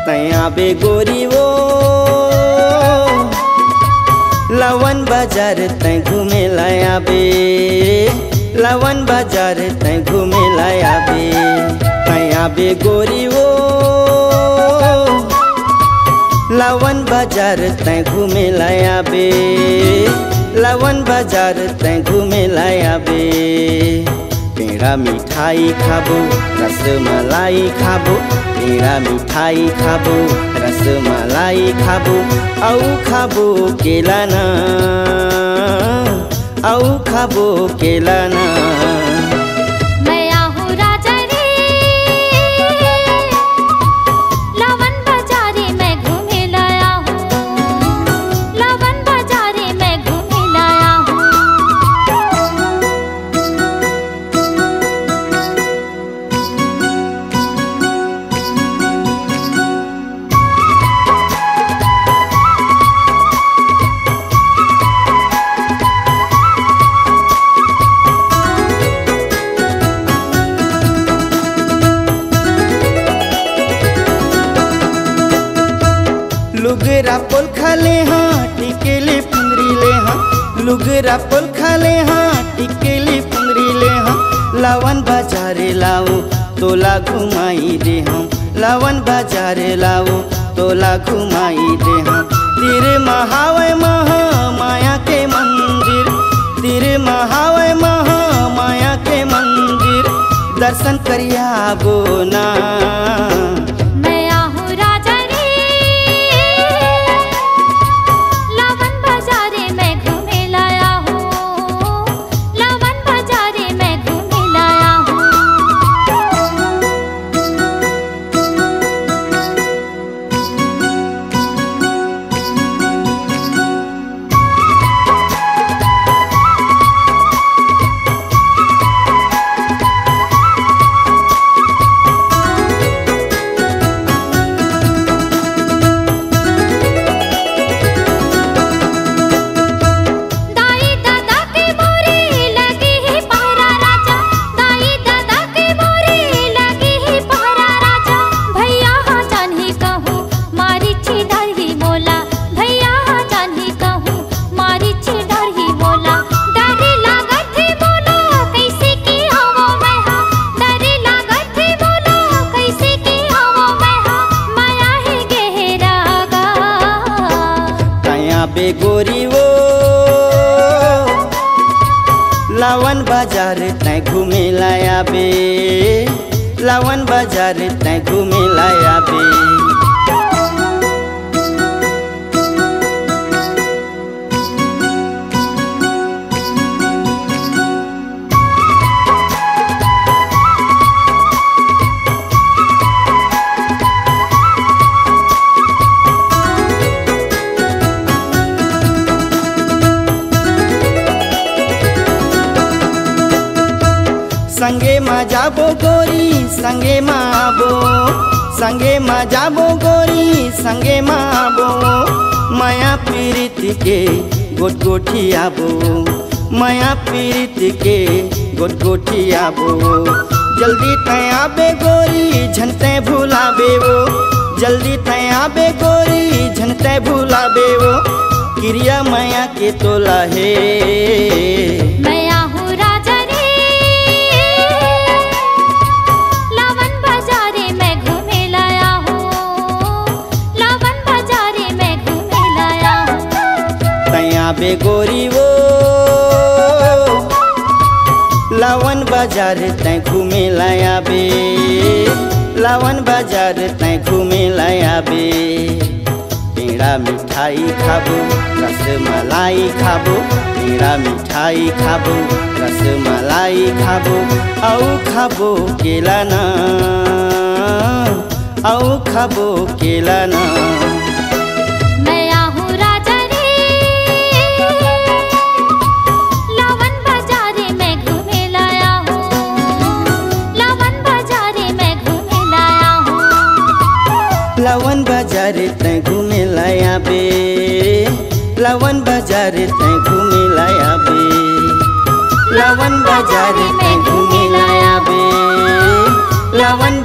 तया बे गोरी वो लवन बाजार तय घूमे लाया बे, लवन बाजार तय घूमे लाया बे। तया बे गोरी वो लवन बाजार तय घूमे लाया बे, लवन बाजार तय घूमे लाया बे। पेड़ा मिठाई खाबो रसमलाई खाबो, पेड़ा मिठाई खाबो रसमलाई खाबो, औ खाबो केला ना, औ खाबो केला ना। लुगरा पोल खाले हाँ टिकेले पुंदरी ले हाँ, लुगरा पोल खाले हाँ टिकेले पुंदरी ले हाँ। लवन बाजारे लाओ तोला घुमाई दे हम, लवन बाजारे लाओ तोला घुमाई दे हम। तेरे महावय महा माया के मंदिर, तेरे महावय महा माया के मंदिर, दर्शन करिया बो ना। बे गोरी वो लवन बाजार तय घूमे लाया बे, लवन बाजार तय घूमे लाया बे। संगे मा जाबो गोरी संगे मा आबो, संगे मा जाबो गोरी संगे मा आबो। माया पीरित के गोट गोठी आबो, माया पीरित के गोट गोठी आबो। जल्दी तय आबे गोरी झनते भुलाबे वो, जल्दी तय आबे गोरी झनते भुलाबे वो। क्रिया माया के तोला है बे गोरी वो लवन बाजार तय घूमे लाया बे, लवन बाजार तय घूमे लाया बे। पेड़ा मिठाई खाबो रसमलाई खाबो, पेड़ा मिठाई खाबो रसमलाई खाबो, औ खाबो केला ना, औ खाबो केला ना। लवन बाजार तय घूमे लाया बे, लवन बाजार तय घूमे लाया बे, लवन बाजार तय घूमे लाया बे, लवन